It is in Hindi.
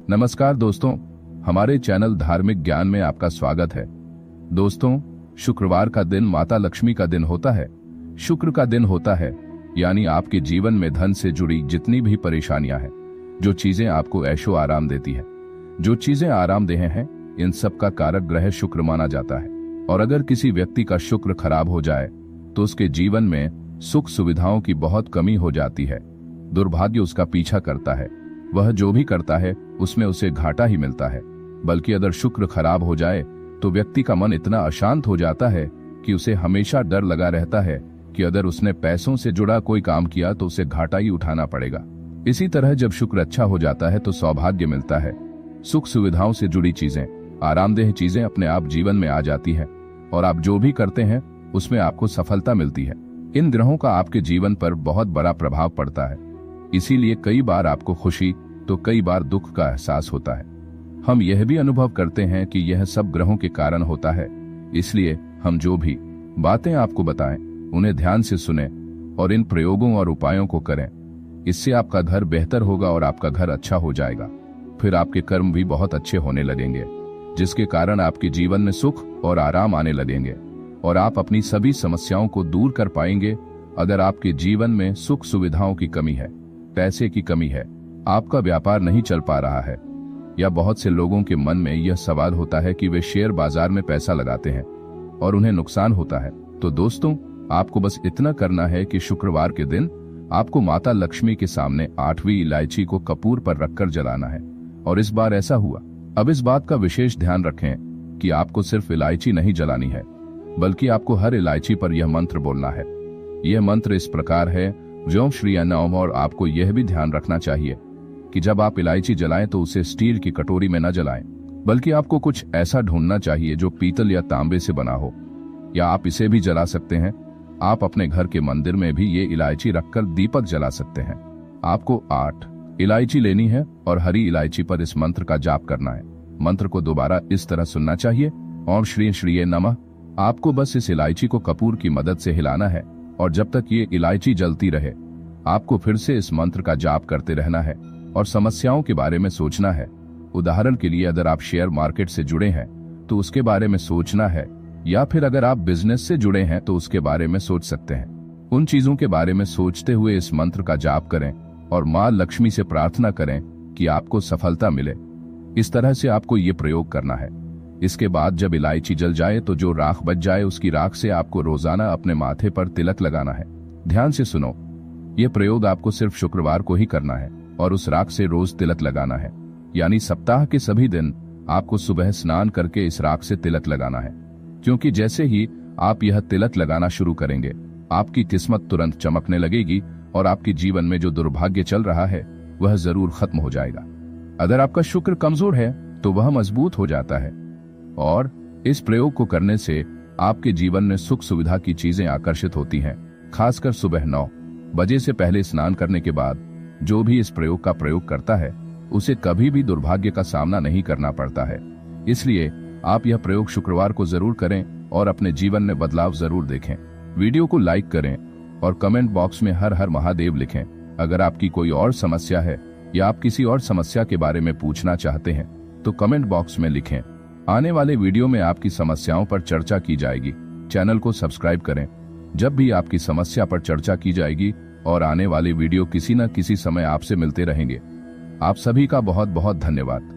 नमस्कार दोस्तों, हमारे चैनल धार्मिक ज्ञान में आपका स्वागत है। दोस्तों, शुक्रवार का दिन माता लक्ष्मी का दिन होता है, शुक्र का दिन होता है, यानी आपके जीवन में धन से जुड़ी जितनी भी परेशानियां हैं, जो चीजें आपको ऐशो आराम देती है, जो चीजें आरामदेह हैं, इन सब का कारक ग्रह शुक्र माना जाता है। और अगर किसी व्यक्ति का शुक्र खराब हो जाए तो उसके जीवन में सुख सुविधाओं की बहुत कमी हो जाती है, दुर्भाग्य उसका पीछा करता है, वह जो भी करता है उसमें उसे घाटा ही मिलता है। बल्कि अगर शुक्र खराब हो जाए तो व्यक्ति का मन इतना अशांत हो जाता है कि उसे हमेशा डर लगा रहता है कि अगर उसने पैसों से जुड़ा कोई काम किया तो उसे घाटा ही उठाना पड़ेगा। इसी तरह जब शुक्र अच्छा हो जाता है तो सौभाग्य मिलता है, सुख सुविधाओं से जुड़ी चीजें, आरामदेह चीजें अपने आप जीवन में आ जाती है और आप जो भी करते हैं उसमें आपको सफलता मिलती है। इन ग्रहों का आपके जीवन पर बहुत बड़ा प्रभाव पड़ता है, इसीलिए कई बार आपको खुशी तो कई बार दुख का एहसास होता है। हम यह भी अनुभव करते हैं कि यह सब ग्रहों के कारण होता है, इसलिए हम जो भी बातें आपको बताएं उन्हें ध्यान से सुनें और इन प्रयोगों और उपायों को करें। इससे आपका घर बेहतर होगा और आपका घर अच्छा हो जाएगा। फिर आपके कर्म भी बहुत अच्छे होने लगेंगे, जिसके कारण आपके जीवन में सुख और आराम आने लगेंगे और आप अपनी सभी समस्याओं को दूर कर पाएंगे। अगर आपके जीवन में सुख सुविधाओं की कमी है, पैसे की कमी है, आपका व्यापार नहीं चल पा रहा है, या बहुत से लोगों के मन में यह सवाल होता है कि वे शेयर बाजार में पैसा लगाते हैं और उन्हें नुकसान होता है, तो दोस्तों आपको बस इतना करना है कि शुक्रवार के दिन आपको माता लक्ष्मी के सामने 8वीं इलायची को कपूर पर रखकर जलाना है। और इस बार ऐसा हुआ। अब इस बात का विशेष ध्यान रखें कि आपको सिर्फ इलायची नहीं जलानी है, बल्कि आपको हर इलायची पर यह मंत्र बोलना है। यह मंत्र इस प्रकार है, ज्यों श्री अन्नम। और आपको यह भी ध्यान रखना चाहिए कि जब आप इलायची जलाएं तो उसे स्टील की कटोरी में न जलाएं, बल्कि आपको कुछ ऐसा ढूंढना चाहिए जो पीतल या तांबे से बना हो, या आप इसे भी जला सकते हैं। आप अपने घर के मंदिर में भी ये इलायची रखकर दीपक जला सकते हैं। आपको 8 इलायची लेनी है और हरी इलायची पर इस मंत्र का जाप करना है। मंत्र को दोबारा इस तरह सुनना चाहिए, ओम श्री श्रीये नमः। आपको बस इस इलायची को कपूर की मदद से हिलाना है और जब तक ये इलायची जलती रहे आपको फिर से इस मंत्र का जाप करते रहना है और समस्याओं के बारे में सोचना है। उदाहरण के लिए अगर आप शेयर मार्केट से जुड़े हैं तो उसके बारे में सोचना है, या फिर अगर आप बिजनेस से जुड़े हैं तो उसके बारे में सोच सकते हैं। उन चीजों के बारे में सोचते हुए इस मंत्र का जाप करें और मां लक्ष्मी से प्रार्थना करें कि आपको सफलता मिले। इस तरह से आपको ये प्रयोग करना है। इसके बाद जब इलायची जल जाए तो जो राख बच जाए उसकी राख से आपको रोजाना अपने माथे पर तिलक लगाना है। ध्यान से सुनो, ये प्रयोग आपको सिर्फ शुक्रवार को ही करना है और उस राख से रोज तिलक लगाना है, यानी सप्ताह के सभी दिन आपको सुबह स्नान करके इस राख से तिलक लगाना है। क्योंकि जैसे ही आप यह तिलक लगाना शुरू करेंगे आपकी किस्मत तुरंत चमकने लगेगी और आपके जीवन में जो दुर्भाग्य चल रहा है वह जरूर खत्म हो जाएगा। अगर आपका शुक्र कमजोर है तो वह मजबूत हो जाता है और इस प्रयोग को करने से आपके जीवन में सुख सुविधा की चीजें आकर्षित होती हैं। खासकर सुबह 9 बजे से पहले स्नान करने के बाद जो भी इस प्रयोग का प्रयोग करता है उसे कभी भी दुर्भाग्य का सामना नहीं करना पड़ता है। इसलिए आप यह प्रयोग शुक्रवार को जरूर करें और अपने जीवन में बदलाव जरूर देखें। वीडियो को लाइक करें और कमेंट बॉक्स में हर हर महादेव लिखें। अगर आपकी कोई और समस्या है या आप किसी और समस्या के बारे में पूछना चाहते हैं तो कमेंट बॉक्स में लिखें। आने वाले वीडियो में आपकी समस्याओं पर चर्चा की जाएगी। चैनल को सब्सक्राइब करें, जब भी आपकी समस्या पर चर्चा की जाएगी और आने वाले वीडियो किसी न किसी समय आपसे मिलते रहेंगे। आप सभी का बहुत बहुत धन्यवाद।